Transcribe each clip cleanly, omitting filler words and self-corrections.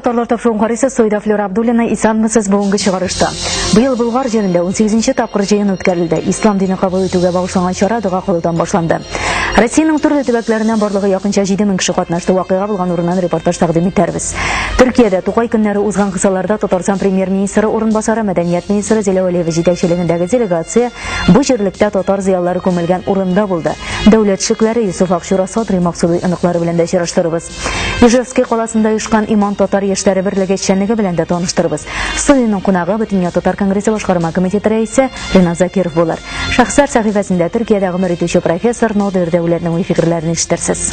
татарлар тапшыруын карыйсы Сойда Флора Абдуллина исәнмесез бүгенге чыгарышта. Быел Болгар җирендә 18-нче тапкыр җыен үткәрелде. Ислам дине кабул итүгә багышланган чара дуга кылудан башланды. Россиянең төрле төбәкләреннән барлыгы якынча 7000 кеше катнашты. Вакыйга булган урыннан репортаж тәкъдим итәрбез. Төркиядә Тукай көннәре узган кысаларда Татарстан премьер-министры орынбасары, мәдәният министры Зилә Вәлиева җитәкчелегендәге делегация бу җирлектә татар зыялылары күмелгән урында булды. Дәүләт шикләре Юсуф Акчура, Садри Максуди оныклары белән дә очраштырабыз. Ижевский каласында оешкан Иман татар яшьләре берлеге эшчәнлеге белән дә таныштырабыз. Студиянең кунагы Бөтенья татар конгрессы башкарма комитеты рәисе Ринат Закиров булыр. Шәхсәр сәхифәсендә Төркиядә гомер итүче профессор Надир Дәүләтнең фикерләрен ишетерсез.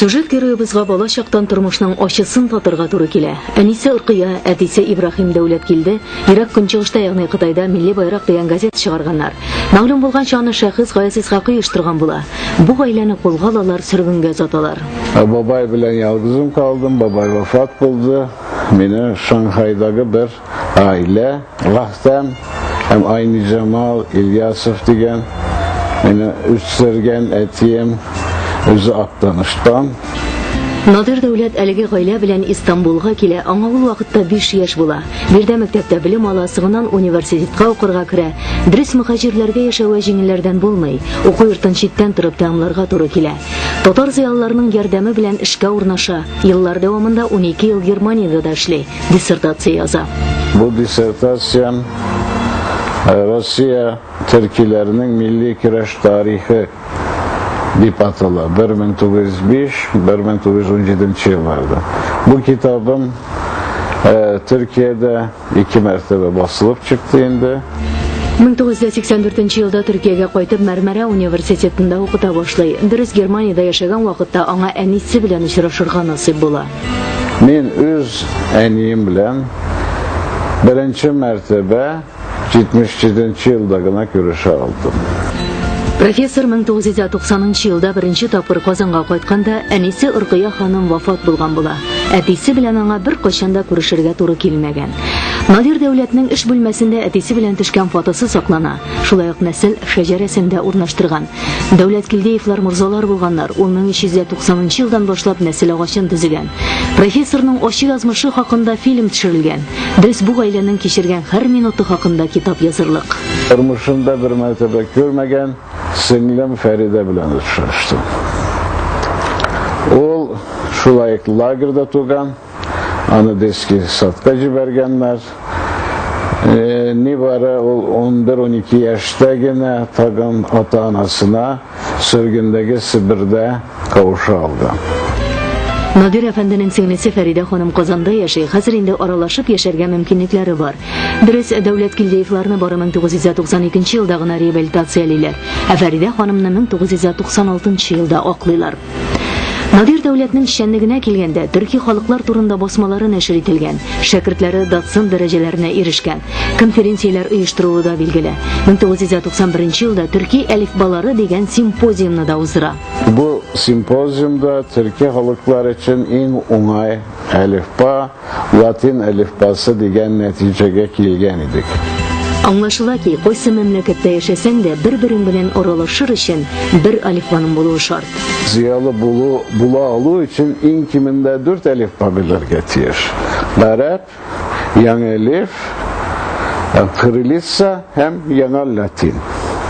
Сюжет героебызга бала чактан тормышның ачысын татырга туры килә. Әнисе Уркыя, әтисе Ибрахим Дәүләт килде. Ирак көнчыгышта, ягъни Кытайда Милли байрак дигән газета чыгарганнар. Мәгълүм булганча аны шәхес Гаязис Хакый оештырган була. Бу гаиләне кулга алалар, сөргөнгә заталар. Бабай белән ялгызым калдым. Бабай вафат булды. Мине Шанхайдагы бер гаилә, Рахтам һәм Айни Джамал Ильясов дигән мине үстергән әтием Özü Aktanış'tan. Надир Дәүләт әлеге гаилә белән Истанбулга килә. Аңа ул вакытта 5 яшь була. Бердә мәктәптә белем ала, сыгыннан университетка укырга керә. Дрис мөхаҗирләргә яшәү җиңелләрдән булмый. Уку йортын читтән торып тәмамларга туры килә. Татар зыялыларының ярдәме белән эшкә урнаша. Еллар дәвамында 12 ел Германиядә дә эшли. Диссертация яза. Bu dissertasiyam Rusya Türkilәренең milli көрәш тарихы дип атала. 1905-1917 елларда. Bu kitabım Türkiye'de 2 mərtəbə basılıb çıktı indi. 1984 елда Төркиягә кайтып Мәрмәрә университетында укыта башлый. Дөрес Германиядә яшәгән вакытта аңа әнисе белән очрашырга насыйп була. Мин үз әнием белән беренче мәртәбә 77 елда гына күрешә алдым. Профессор 1990 елда беренче тапкыр Казанга кайтканда әнисе Уркыя ханым вафат булган була. Әтисе белән аңа бер кайчанда күрешергә туры килмәгән. Надир Дәүләтнең эш бүлмәсендә әтисе белән төшкән фотосы саклана. Шулай ук нәсел шәҗәрәсендә урнаштырган. Дәүләт Килдеевлар мурзалар булганнар. Ул 1390 елдан башлап нәсел агачын төзегән. Профессорның ачы язмышы хакында фильм төшерелгән. Без бу гаиләнең кичергән һәр минуты хакында китап язырлык. Тормышында бер мәртәбә күрмәгән сеңлем Фәридә белән очраштым. Ул шулай лагерда туган. Аны дески сатка җибәргәннәр. Нибары ул 11-12 яшьтә генә тагын ата-анасына сөргендәге Сибирдә кавыша алды. Надир әфәнденең сеңлесе Фәридә ханым Казанда яши. Хәзер инде аралашып яшәргә мөмкинлекләре бар. Дөрес, Дәүләт Килдеевларны бары 1992 елда гына реабилитациялиләр. Фәридә ханымны 1996 елда аклыйлар. Надир Дәүләтнең эшчәнлегенә килгәндә төрки халыклар турында басмалары нәшер ителгән. Шәкертләре доцент дәрәҗәләренә ирешкән. Конференцияләр оештыруы да билгеле. 1991 елда төрки әлифбалары дигән симпозиумны да уздыра. Bu simpoziumda Türkiye halklar için en uğay elifba, Latin elifbası degen neticeye kilgen idik. Аңлашыла ки, кайсы мәмләкәттә яшәсәң дә бер-берең белән аралашыр өчен бер алифбаның булуы шарт. Ziyalı bula alу için en kiminde 4 elifba bilirge tiyir. Arap, Yan elif, Kırılissa hem Yan Latin.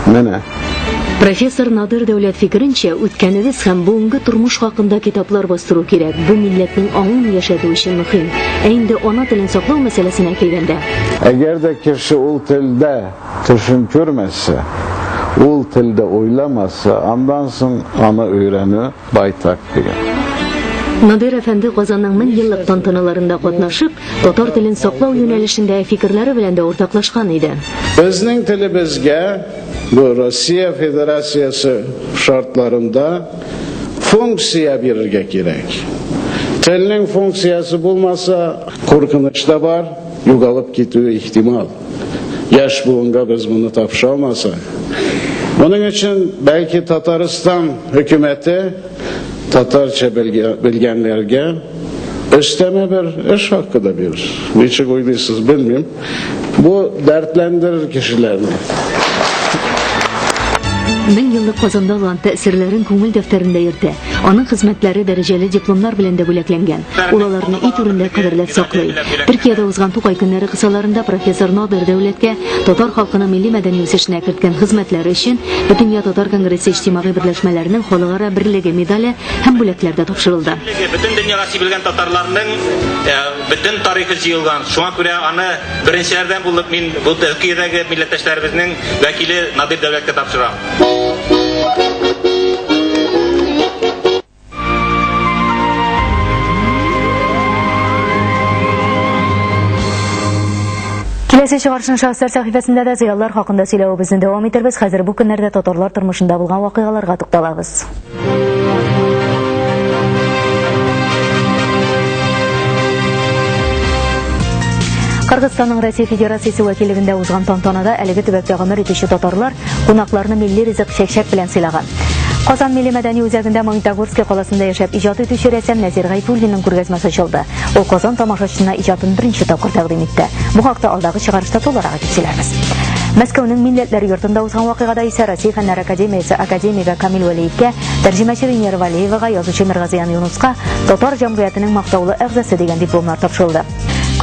Mene. Профессор Надир Дәүләт фикеренчә, үткәнебез һәм бүгенге тормыш хакында китаплар бастыру кирәк. Бу милләтнең аңын яшәтү өчен мөһим. Инде ана телен саклау мәсьәләсенә килгәндә, әгәр дә кеше ул телдә төшен күрмәсә, ул телдә уйламаса, андан соң аны өйрәнү байтак дигән. Надир әфәнде Казанның 1000 еллык тантаналарында катнашып, татар телен саклау юнәлешендә фикерләре белән дә уртаклашкан иде. Безнең телебезгә bu Rusya Federasyası şartlarında fonksiya verirge gerek. Telinin fonksiyası bulmasa korkunç da var, yugalıp gittiği ihtimal. Yaş bulunca biz bunu tapşalmasak. Onun için belki Tataristan hükümeti Tatarca bilgenlerge İsteme bir iş hakkı da bir. Niçin oynuyorsunuz bilmiyorum. Bu dertlendirir kişilerini. 1000 yıllık Qozonda olan təsirlərin көңіл dəftərində yurdu. Onun xizmətləri dərəcəli diplomlar bilan da бүләкләнгән. Ulalarını it üründə qədərləb saklay. Türkiyədə uzğan Tuqay günləri qısalarında professor Nadir Dövlətgə Tatar xalqının milli mədəni үсешенә керткән xizmətləri өчен Бөтен Tatar Конгрессы иҗтимагый берләшмәләренең халыкара берлеге медале һәм бүләкләр дә тапшырылды. Bütün dünyaga сибелгән татарларның bütün тарихы җыелган. Шуңа күрә аны беренчеләрдән булып мин бу Төркиядәге милләттәшләребезнең вәкиле Надир Дәүләткә тапшырам. Киләсе чыгарышның шәхсәр сәхифәсендә дә зыяллар хакында сөйләвебезне дәвам итәрбез. Хәзер бу көннәрдә татарлар тормышында булган вакыйгаларга тукталабыз. Кыргызстанның Россия Федерациясе вәкиллегендә узган тантанада әлеге төбәктә гомер итүче татарлар кунакларны милли ризык чәкчәк белән сыйлаган. Казан милли мәдәни үзәгендә Магнитогорск каласында яшәп иҗат итүче рәссам Назир Гайфуллинның күргәзмәсе ачылды. Ул Казан тамашачысына иҗатын беренче тапкыр тәкъдим итте. Бу хакта алдагы чыгарышта толырак әйтәбез. Мәскәүнең милләтләр йортында узган вакыйгада исә Россия Фәннәр академиясе академигы Камил Вәлиевкә, тәрҗемәче Венера Валиевага, язучы Миргазиян Юнуска татар җәмгыятенең мактаулы әгъзасы дигән дипломнар тапшырылды.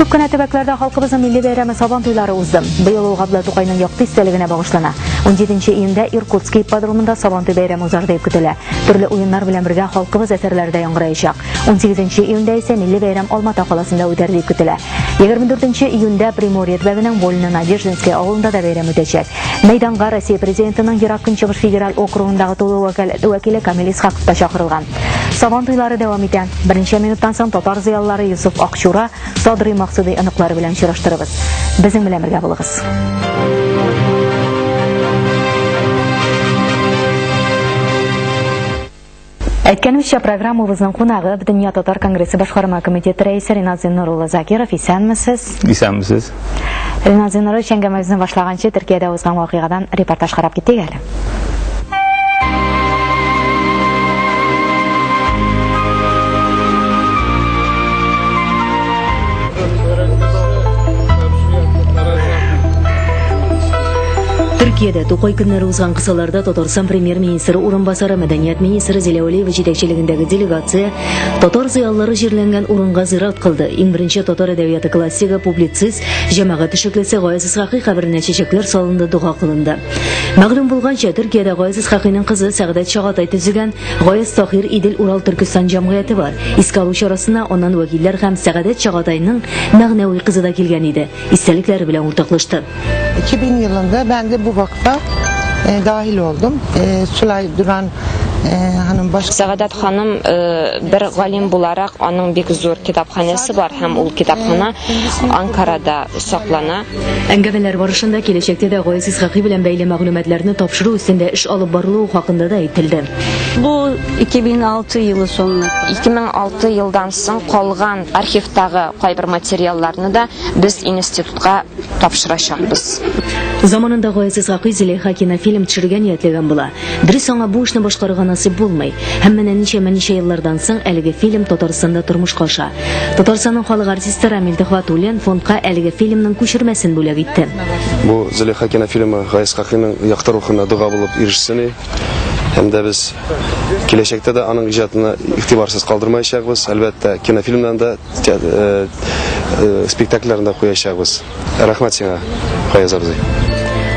Күп кенә төбәкләрдә халкыбызның милли бәйрәме Сабан туйлары узды. Быел ул Габдулла Тукайның якты истәлегенә багышлана. 17 июньдә Иркутск ипподромында Сабан туй бәйрәме узар дип көтелә. Төрле уеннар белән бергә халкыбыз әсәрләрдә яңгыраячак. 18 июньдә исә милли бәйрәм Алмата каласында үтәр дип көтелә. 24 июньдә Приморье төбәгенең Вольно-Надеждинское авылында да бәйрәм үтәчәк. Мәйданга Россия президентының Ерак Көнчыгыш федераль округындагы тулы вәкиле Камил Исхаков та чакырылган. Сабан туйлары дәвам итә. Беренче минуттан соң татар зыяллары Юсуф Акчура, Садри Максуди аныклары белән очраштырабыз. Безнең белән бергә булыгыз. Әйткәнебезчә, программабызның кунагы Дөнья татар конгрессы башкарма комитеты рәисе Ринат Зиннуруллы Закиров. Исәнмесез? Исәнмесез. Ринат Зиннуруллы әңгәмәбезне башлаганчы Төркиядә узган вакыйгадан репортаж карап киттек әле. Türkiye'de Tokay günleri uzgan kısalarda Tatarsan Premier-Ministri Urunbasarı Мәдәният министры Зилә Вәлиева җитәкчелегендәге делегация татар зыяллары җирләнгән урынга зират кылды. Иң беренче татар әдәбияты классигы, публицист, җәмәгать эшлеклесе Гаяз Исхакый каберенә чәчәкләр салынды, дуга кылынды. Мәгълүм булганча, Төркиядә Гаяз Исхакыйның кызы Сәгъдәт Чагатай төзегән Гаяз Тахир Идел Урал Төркстан җәмгыяте бар. Искә алу чарасына аннан вәкилләр һәм Сәгъдәт Чагатайның мәгънәви кызы да килгән иде. Истәлекләре белән уртаклашты. 2000 yılında ben de bu vakfa dahil oldum. Sulay Duran hanım başka. Сәгъдәт ханым бер галим буларак аның бик зур китапханәсе бар һәм ул китапхана Анкарада саклана. Әңгәмәләр барышында киләчәктә дә Гаяз Исхакый белән бәйле мәгълүматларны тапшыру өстендә эш алып барылуы хакында да әйтелде. Bu 2006 yılı sonuna. 2006 елдан соң калган архивтагы кайбер материалларны да без институтка тапшырачакбыз. Заманында Гаяз Исхакый Зиләйха кинофильм төшергән ниятлаган була. Дөрес аңа бу эшне башкарырга насыйп булмый. Һәм менә ничә еллардан соң әлеге фильм Татарстанда тормышка аша. Татарстанның халык артисты Рамил Төхвәтуллин фондка әлеге фильмның күчермәсен бүләк итте. Бу Зиләйха кинофильмы Гаяз Исхакыйның якты рухына дуга булып ирешсен. Һәм дә без киләчәктә дә аның иҗатына игътибарсыз калдырмаячакбыз. Әлбәттә, кинофильмнан да спектакльләрендә куячакбыз. Рәхмәт сиңа, Гаяз абзый.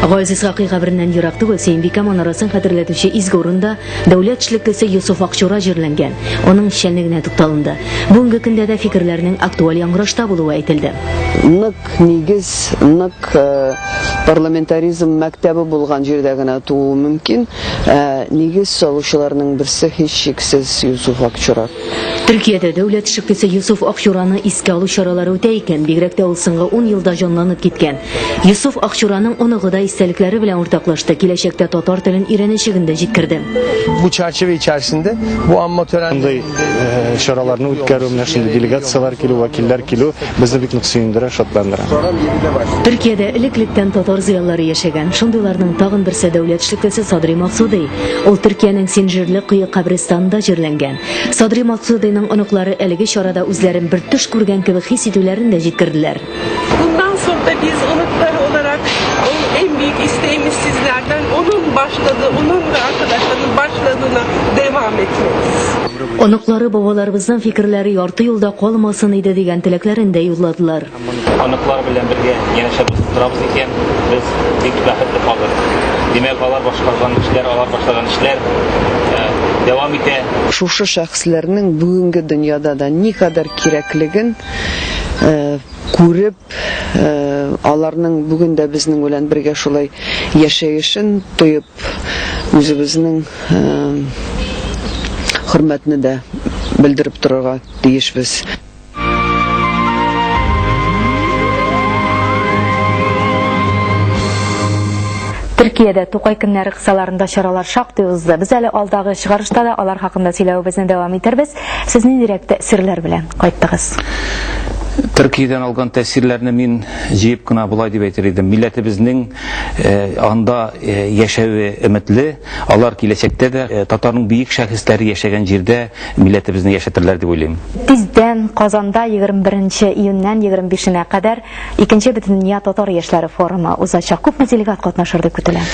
Гаяз Исхакый кабереннән ерак түгел Сөембикә манарасын хәтерләтүче изге урында дәүләт эшлеклесе Юсуф Акчура җирләнгән. Аның эшчәнлегенә тукталынды. Бүгенге көндә дә фикерләрнең актуаль яңгырашта булуы әйтелде. Нык нигез, нык парламентаризм мәктәбе булган җирдә генә туу мөмкин. Нигез салучыларның берсе һич шиксез Юсуф Акчура. Төркиядә дәүләт эшлеклесе Юсуф Акчураны искә алу чаралары үтә икән, бигрәк тә ул соңгы 10 елда җанланып киткән. Юсуф Акчураның оныгы да истәлекләре белән уртаклашты. Киләчәктә татар телен өйрәнешеген дә җиткерде. Bu çerçeve içerisinde bu anma törenleri şaralarını ütkərümünə şimdi delegatsiyalar kilo, vakiller kilo bizi bik нык сөендерә, шатландыра. Төркиядә элеклектән татар зыяллары яшәгән. Шундыйларның тагын берсе дәүләт эшлеклесе Садри Максуди. Ул Төркиянең Синҗирле кые кабристанында җирләнгән. Садри Максуди Абдуллинның оныклары әлеге чарада үзләрен бер төш күргән кебек хис итүләрен дә җиткерделәр. Bundan sonra biz onuklar olarak en büyük isteğimiz sizlerden onun başladığı, onun ve arkadaşlarının başladığına devam etmeniz. Оныклары бабаларыбызның фикерләре ярты юлда калмасын иде дигән теләкләрен дә юлладылар. Оныклар белән бергә янәшәп торабыз икән, без бик бәхетле калдык. Димәк, алар башкарган эшләр, алар башлаган эшләр дәвам итә. Шушы шәхесләрнең бүгенге дөньяда да никадәр кирәклеген күреп, аларның бүген дә безнең белән бергә шулай яшәешен тоеп, үзебезнең хөрмәтне дә белдереп торырга тиешбез. Төркиядә Тукай көннәре кысаларында чаралар шактый узды. Без әле алдагы чыгарышта да алар хакында сөйләүбезне дәвам итәрбез. Сезнең директә серләр белән кайттыгыз. Төркиядән алган тәэсирләрне мин җыеп кына булай дип әйтер идем. Милләтебезнең анда яшәүе өметле, алар киләчәктә дә татарның бийек шәхесләре яшәгән җирдә милләтебезне яшәтерләр дип уйлыйм. Тиздән Казанда 21 июньнән 25-нә кадәр 2нче Бөтендөнья татар яшьләре форумы узачак. Күпме делегат катнашыр дип көтелә?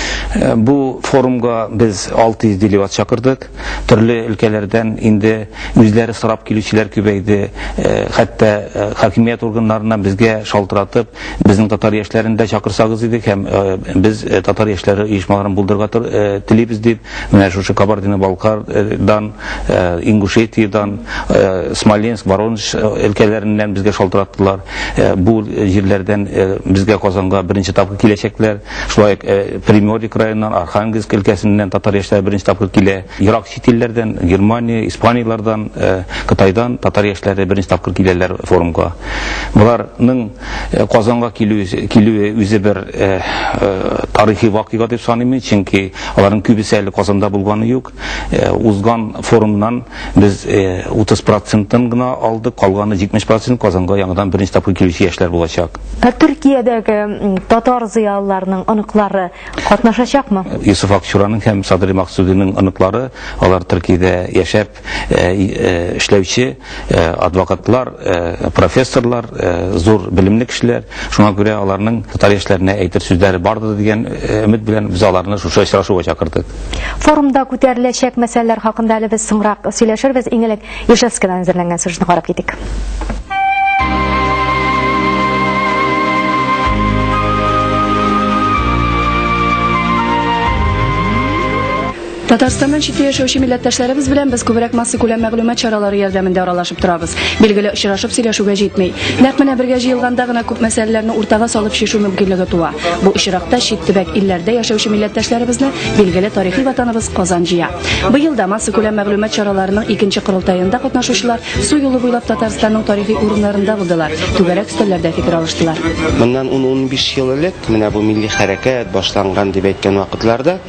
Бу форумга без 600 делегат чакырдык. Төрле өлкәләрдән инде үзләре сорап килүчеләр күбәйде. Хәтта хакимият органнарынан безгә шалтыратып, безнең татар яшьләрен дә чакырсагыз идек һәм без татар яшьләре оешмаларын булдырырга телибез дип, менә шушы Кабардино-Балкардан, Ингушетиядан, Смоленск, Воронеж өлкәләреннән безгә шалтыраттылар. Бу җирләрдән безгә Казанга беренче тапкыр киләчәкләр. Шулай Приморье краеннан, Архангельск өлкәсеннән татар яшьләре беренче тапкыр килә. Ерак чит илләрдән, Германия, Испаниялардан, Кытайдан татар яшьләре беренче тапкыр киләләр форумга. Буларның Казанга килүе үзе бер тарихи вакыйга дип саныйм, чөнки аларның күбесе әле Казанда булганы юк. Узган форумнан без 30% гына алдык, калганы 70% Казанга яңадан беренче тапкыр килүче яшьләр булачак. Төркиядәге татар зыялыларының оныклары катнашачакмы? Юсуф Акчураның һәм Садри Максудиның оныклары, алар Төркиядә яшәп эшләүче адвокатлар, профессорлар, зур белемле кешеләр. Шуңа күрә аларның татар яшьләренә әйтер сүзләре бардыр дигән өмет белән без аларны шушы очрашуга чакырдык. Форумда күтәреләчәк мәсьәләләр хакында әле без соңрак сөйләшербез. Иң элек Ижевскидан әзерләнгән сүзне карап китик. Татарстаннан читтә яшәүче милләттәшләребез белән без күбрәк масса күләм мәгълүмат чаралары ярдәмендә аралашып торабыз. Билгеле, очрашып сөйләшүгә җитми. Нәкъ менә бергә җыелганда гына күп мәсьәләләрне уртага салып чишү мөмкинлеге туа. Бу очракта чит төбәк илләрдә яшәүче милләттәшләребезне билгеле тарихи ватаныбыз Казан җыя. Быел да масса күләм мәгълүмат чараларының 2нче курылтаенда катнашучылар су юлы буйлап Татарстанның тарихи урыннарында булдылар. Түгәрәк өстәлләрдә фикер алыштылар. Моннан 10-15 ел элек менә бу милли хәрәкәт башланган дип әйткән вакытларда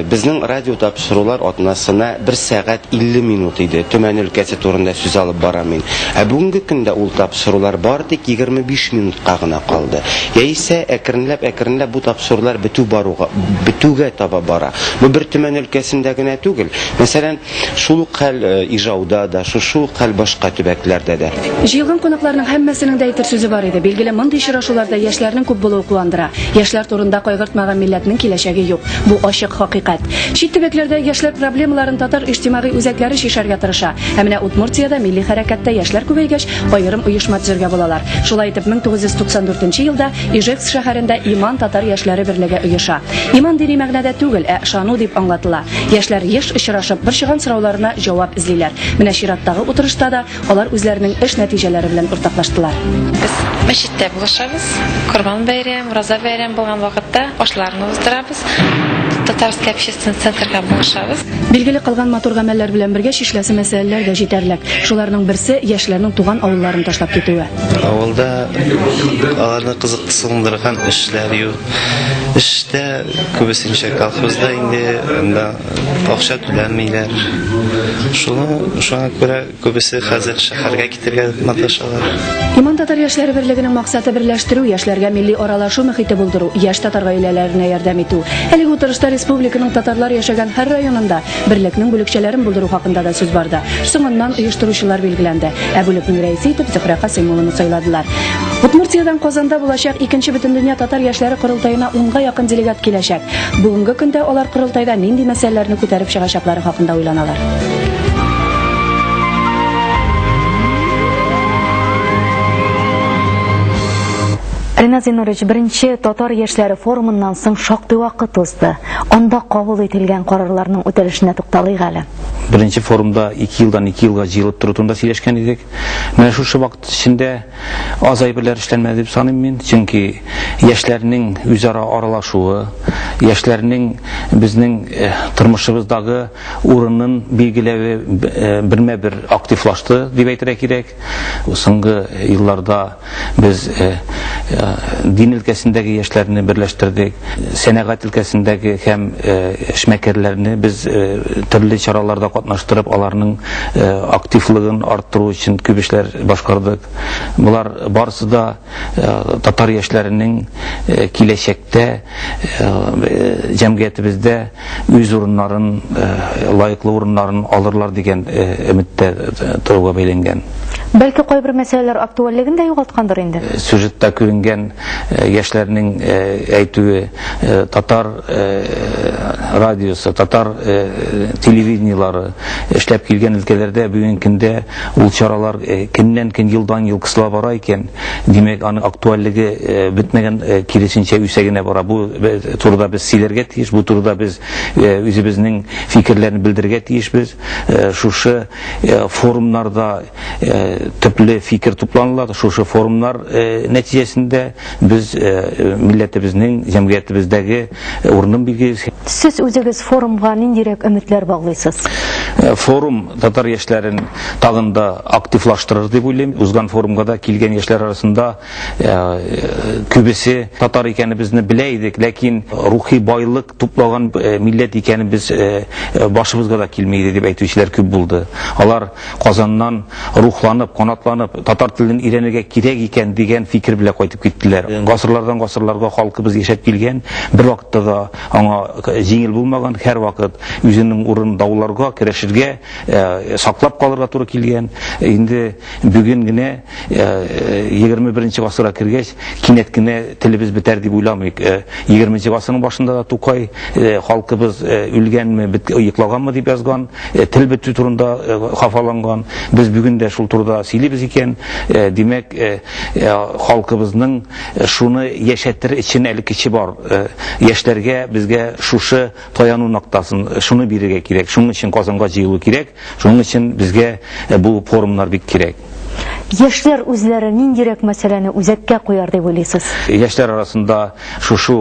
безнең радио тапшырулар атнасына 1 сәгать 50 минут иде. Төмән өлкәсе турында сүз алып барам мин. Бүгенге көндә ул тапшырулар бары тик 25 минутка гына калды. Яисә әкренләп бу тапшырулар бетүгә таба бара. Бу бер төмән өлкәсендә генә түгел. Мәсәлән, шул ук хәл Ижауда да, шул ук хәл башка төбәкләрдә дә. Җыелган кунакларның һәммәсенең дә әйтер сүзе бар иде. Билгеле, мондый очрашуларда яшьләрнең күп булуы куандыра. Яшьләр турында кайгыртмаган милләтнең киләчәге юк. Бу ачык хакыйкать. Чит төбәкләрдә яшьләр проблемаларын татар иҗтимагый үзәкләре шишәргә тырыша. Ә менә Удмуртиядә милли хәрәкәттә яшьләр күбәйгәч, аерым оешма төзергә булалар. Шулай итеп 1994 елда Ижевск шәһәрендә Иман татар яшьләре берлеге оеша. Иман дини мәгънәдә түгел, ә ышану дип аңлатыла. Яшьләр еш очрашып, бер чыган сорауларына җавап эзлиләр. Менә чираттагы утырышта да алар үзләренең эш нәтиҗәләре белән уртаклаштылар. Без мәчеттә булышабыз. Корбан бәйрәм, Роза бәйрәм булган вакытта ашларны уздырабыз. Татарский общественный центрга булышабыз. Билгеле, калган матур гамәлләр белән бергә шишләсе мәсьәләләр дә җитәрлек. Шуларның берсе яшьләрнең туган авылларын ташлап китүе. Авылда аларны кызыксындырган эшләр юк. Эштә күбесенчә колхозда инде акча түләмиләр. Шуңа күрә күбесе хәзер шәһәргә китәргә маташалар. Иман татар яшьләре берлегенең максаты берләштерү, яшьләргә милли аралашу мөхите булдыру, яшь татар гаиләләренә ярдәм итү. Әлеге утырышта республиканың татарлар яшәгән һәр районында берлекнең бүлекчәләрен булдыру хакында да сүз барды. Соңыннан оештыручылар билгеләнде. Ә бүлекнең рәисе итеп Зөһрә Касыймованы сайладылар. Удмуртиядан Казанда булачак 2нче Бөтендөнья татар яшьләре корылтаена 10га якын делегат киләчәк. Бүгенге көндә алар корылтайда нинди мәсьәләләрне күтәреп чыгачаклары хакында уйланалар. Ринат Зинурович, беренче татар яшьләре форумыннан соң шактый вакыт узды. Анда кабул ителгән карарларның үтәлешенә тукталыйк әле. Беренче форумда 2 елдан 2 елга җыелып тору турында сөйләшкән идек. Менә шушы вакыт эчендә аз әйберләр эшләнмәде дип саныйм мин, чөнки яшьләрнең үзара аралашуы, яшьләрнең безнең тормышыбыздагы урынын билгеләве бермә-бер активлашты дип әйтергә кирәк. Соңгы елларда без din өлкәсендәге яшьләрне берләштердек, сәнәгать өлкәсендәге һәм эшмәкәрләрне без төрле чараларда катнаштырып, аларның активлыгын арттыру өчен күп эшләр башкардык. Булар барысы да татар яшьләренең киләчәктә җәмгыятебездә үз урыннарын, лаеклы урыннарын алырлар дигән өметтә торуга бәйләнгән. Бәлки кайбер мәсьәләләр актуальлыгын да югалткандыр инде. Сюжетта күренгән яшьләрнең әйтүе, татар радиосы, татар телевидениелары эшләп килгән өлкәләрдә бүгенге көндә ул чаралар көннән-көн, елдан-ел кысыла бара икән. Димәк, аның актуальлыгы бетмәгән, киресенчә үсә бара. Бу турыда без сөйләргә тиеш, бу турыда без үзебезнең фикерләрне белдерергә тиешбез. Шушы форумнарда төпле фикер тупланылады. Шушы форумнар нәтиҗәсендә без милләтебезнең, җәмгыятебездәге урынын билгеләйбез. Сез үзегез форумга ниндирәк өметләр баглыйсыз? Форум татар яшьләрен тагын да активлаштырыр дип уйлыйм. Узган форумга да килгән яшьләр арасында күбесе татар икәнебезне белә идек, ләкин рухи байлык туплаган милләт икәнебез башыбызга да килмәйде дип әйтүчеләр күп булды. Алар Казаннан рухланып, канатланып, татар телен өйрәнергә кирәк икән дигән фикер белән кайтып киттеләр. Гасырлардан гасырларга халкыбыз яшәп килгән, бер вакытта да аңа җиңел булмаган, һәр вакыт үзенең урынын дауларга, керәшергә, саклап калырга туры килгән. Инде бүген генә 21нче гасырга кергәч, кинәт кенә телебез бетәр дип уйламыйк. 20нче гасырның башында да Тукай халкыбыз үлгәнме, йоклаганмы дип язган, тел бетү турында хафаланган. Без бүген дә шул турыда сөйлибез икән. Димәк, халкыбызның шуны яшәтер өчен әле кече бар. Яшьләргә безгә шушы таяну ноктасын, шуны бирергә кирәк. Шуның өчен Казанга җыелу кирәк. Шуның өчен безгә бу форумнар бик кирәк. Яшьләр үзләре ниндирәк мәсьәләне үзәккә куяр дип уйлыйсыз? Яшьләр арасында шушы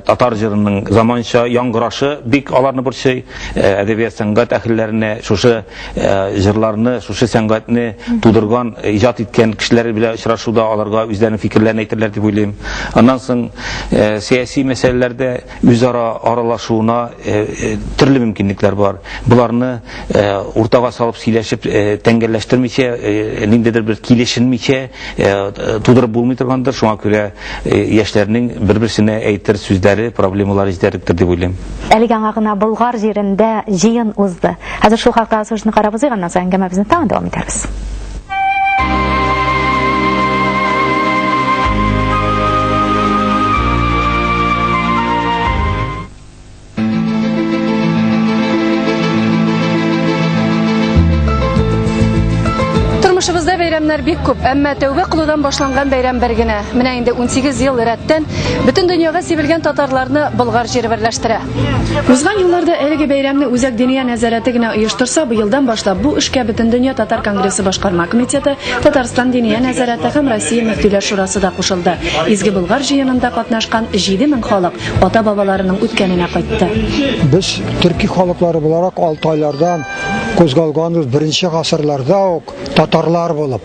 татар җырының заманча яңгырашы бик аларны борчый. Әдәбият сәнгать әһелләренә шушы җырларны, шушы сәнгатьне тудырган, иҗат иткән кешеләр белән очрашуда аларга үзләренең фикерләрен әйтерләр дип уйлыйм. Аннан соң сәяси мәсьәләләрдә үзара аралашуына төрле мөмкинлекләр бар. Буларны уртага салып сөйләшеп, тәңгәлләштермичә, ниндидер бер килешенмичә тудырып булмый торгандыр. Шуңа күрә яшьләрнең бер-берсенә әйтер сүзләре, проблемалары җитәрлектер дип уйлыйм. Әлегә гына Болгар җирендә җыен узды. Хәзер шул хакта сүзне карап узганнан соң әңгәмәбезне тагын дәвам итәрбез. Тормышыбызда бәйрәмнәр бик күп, әмма тәүбә кылудан башланган бәйрәм бер генә. Менә инде 18 ел рәттән бөтен дөньяга сибелгән татарларны Болгар җире берләштерә. Узган елларда әлеге бәйрәмне Үзәк Диния нәзарәте генә оештырса, бу елдан башлап бу эшкә Бөтен дөнья татар конгрессы башкарма комитеты, Татарстан Диния нәзарәте һәм Россия мөфтиләр шурасы да кушылды. Изге Болгар җыенында катнашкан 7000 халык ата-бабаларының үткәненә кайтты. Без төрки халыклары буларак Алтайлардан кузгалганбыз, беренче гасырларда ук татарлар булып.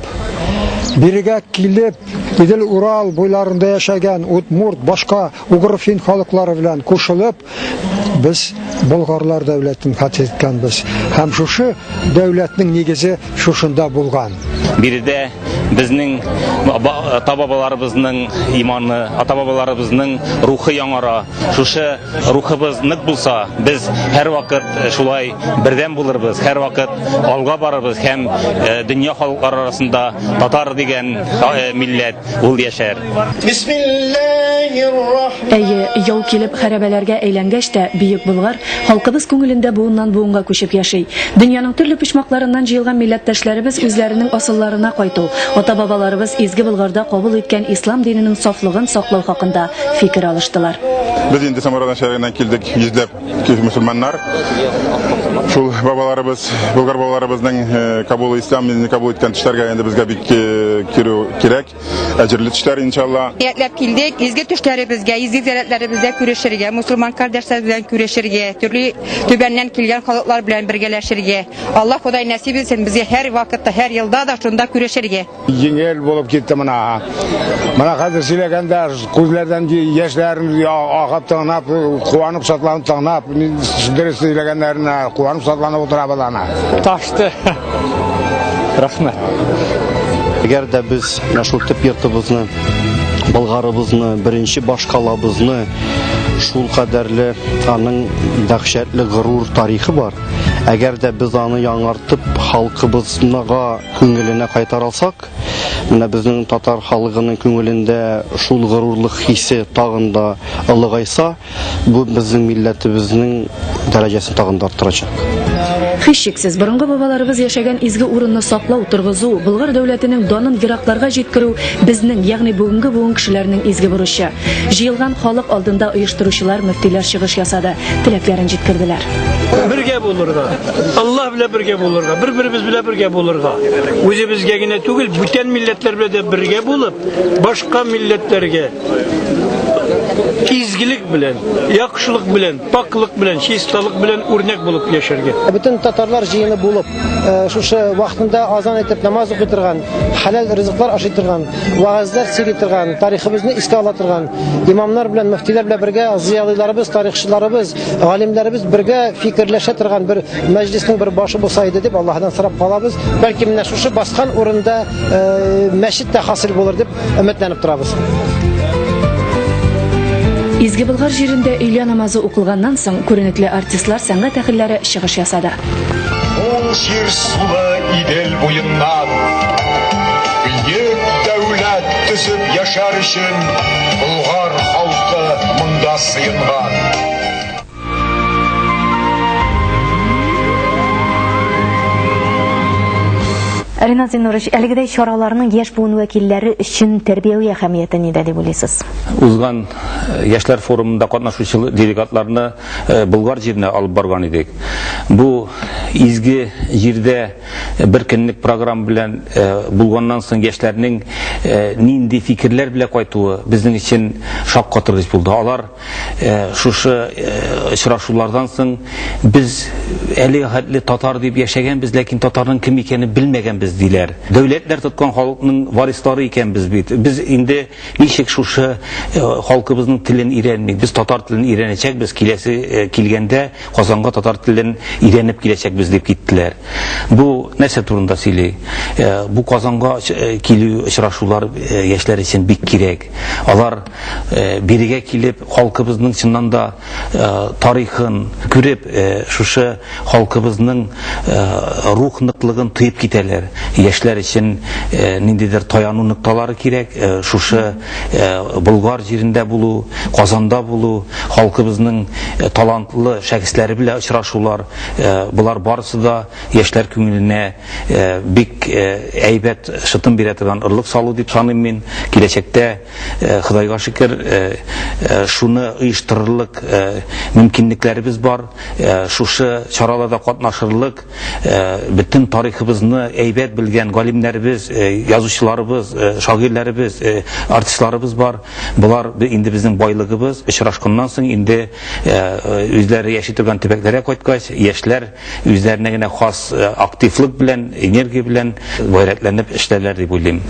Birgə kilib İdil Ural boylarında yaşayan Udmurt, başqa Uğur Fin xalqları bilan qoşulub biz Bulgarlar dövlətini fəth etganбыз. Həm şuшы dövlətning negizi şuşunda bulğan. Biri de bizning ата-бабаларыбызның иманы, ата-бабаларыбызның рухы яңара. Шушы рухыбыз нык булса, biz һәр вакыт шулай бердәм булырбыз, һәр вакыт алга барырбыз һәм дөнья халыклары арасында татар дигән милләт ул яшәр. Әйе, яу килеп хәрабәләргә әйләнгәч тә Бөек Болгар халкыбыз күңелендә буыннан буынга күчеп яши. Дөньяның төрле почмакларыннан җыелган милләттәшләребез үзләренең асылларына кайту, ата-бабаларыбыз изге Болгарда кабул иткән ислам диненең сафлыгын саклау хакында фикер алыштылар. Biz indi Самарадан шәһәреннән килдек, йөзләп мөселманнар. Шул бабаларыбыз, Болгар бабаларыбызның кабул ислам динен кабул иткән төшләргә инде безгә бик кирү кирәк. Әҗерле төшләр иншалла. Ниятләп килдек, изге төшләребезгә, изге зиярәтләребезгә күрешергә, мусульман кардәшләр белән күрешергә, төрле төбәннән килгән халыклар белән бергәләшергә. Аллаһ Худай насип итсен безгә һәр вакытта, һәр елда да шунда күрешергә. Җиңел булып китте мона. Мона хәзер сөйләгәндә күзләрдән яшьләрен агып тыңлап, куанып шатланып тыңлап, дөрес сөйләгәннәрне куанып шатланып утыра балана. Ташты. Рәхмәт. Әгәр дә без шул төп йортыбызны, Болгарыбызны, беренче башкалабызны шул кадәрле аның дәһшәтле горур тарихы бар. Әгәр дә без аны яңартып халкыбызга күңеленә кайтара алсак, менә безнең татар халыгының күңелендә шул горурлык хисе тагын да ылыгайса, бу безнең милләтебезнең дәрәҗәсен тагын да арттырачак. Һичшиксез, борынгы бабаларыбыз яшәгән изге урынны саклау, торгызу, Болгар дәүләтенең данын еракларга җиткерү безнең, ягъни бүгенге буын кешеләрнең изге бурычы. Җыелган халык алдында оештыручылар, мөфтиләр чыгыш ясады, теләкләрен җиткерделәр. Бергә булырга, Аллаһ белән бергә булырга, бер-беребез белән бергә булырга. Үзебезгә генә түгел, бүтән милләтләр белән дә бергә булып, башка милләтләргә изгилек белән, яхшылык белән, паклык белән, чисталык белән үрнәк булып яшәргә. Bütün Tatarlar җыелып булып, шушы вакытында азан итеп намаз укый торган, халал ризыклар ашый торган, ваазлар сөйли торган, тарихыбызны искә ала торган, имамнар белән, мөфтиләр белән бергә зыялыларыбыз, тарихчыларыбыз, галимнәребез бергә фикерләшә торган бер мәҗлеснең бер башы булса иде дип Аллаһдан сорап калабыз. Бәлки менә шушы баскан урында мәчет тә хасил булыр дип өметләнеп торабыз. Изге Болгар җирендә өйлә намазы укылганнан соң күренекле артистлар, сәнгать әһелләре чыгыш ясады. Ул җир сулы Идел буеннан бөек дәүләт төзеп яшәр өчен Болгар халкы монда сыенган. Ринат Зинурович, әлегедәй чараларның яшь буын вәкилләре өчен тәрбияви әһәмияте нидә дип уйлыйсыз? Узган яшьләр форумында катнашучы делегатларны Болгар җиренә алып барган идек. Бу изге җирдә бер көнлек программа белән булганнан соң яшьләрнең нинди фикерләр белән кайтуы безнең өчен шаккатыргыч булды. Алар шушы очрашулардан соң без әле хәтле татар дип яшәгәнбез, ләкин татарның кем икәнен белмәгәнбез диләр. Дәүләтләр тоткан халыкның варислары икәнбез бит. Без инде ничек шушы халкыбызның телен өйрәнмик, без татар телен өйрәнәчәкбез, киләсе килгәндә Казанга татар телен өйрәнеп киләчәкбез дип киттеләр. Бу нәрсә турында сөйли? Бу Казанга килү очрашулар яшьләр өчен бик кирәк. Алар бирегә килеп халкыбызның чыннан да тарихын күреп, шушы халкыбызның рух ныклыгын тоеп китәләр. Яшьләр өчен ниндидер таяну нокталары кирәк. Шушы Болгар җирендә булу, Казанда булу, халкыбызның талантлы шәхесләре белән очрашулар, булар барысы да яшьләр күңеленә бик әйбәт шытым бирә торган ырлык салу дип саныйм мин. Киләчәктә Худайга шөкер шуны оештырырлык мөмкинлекләребез бар. Шушы чараларда катнашырлык, бөтен тарихыбызны әйбәт белгән галимнәребез, язучыларыбыз, шагыйрьләребез, артистларыбыз бар. Булар инде безнең байлыгыбыз. Очрашканнан соң инде үзләре яши торган төбәкләргә кайткач, яшьләр үзләренә генә хас активлык белән, энергия белән гайрәтләнеп эшләрләр дип уйлыйм.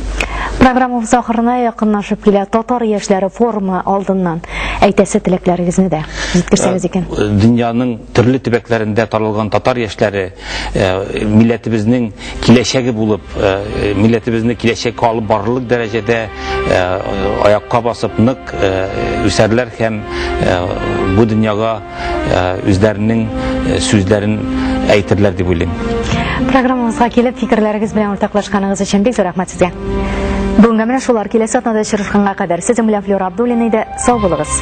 Программабыз ахырына якынлашып килә. Татар яшьләре форумы алдыннан әйтәсе теләкләрегезне дә җиткерсәгез икән. Дөньяның төрле төбәкләрендә таралган татар яшьләре милләтебезнең киләчәге булып, милләтебезне киләчәккә алып барырлык дәрәҗәдә аякка басып нык үсәрләр һәм бу дөньяга үзләренең сүзләрен әйтерләр дип уйлыйм. Программабызга килеп фикерләрегез белән уртаклашканыгыз өчен бик зур рәхмәт сезгә. Бүгенге менә шулар киләсе атнада очрашканга кадәр сезнең белән Флора Абдуллина иде. Сау булыгыз.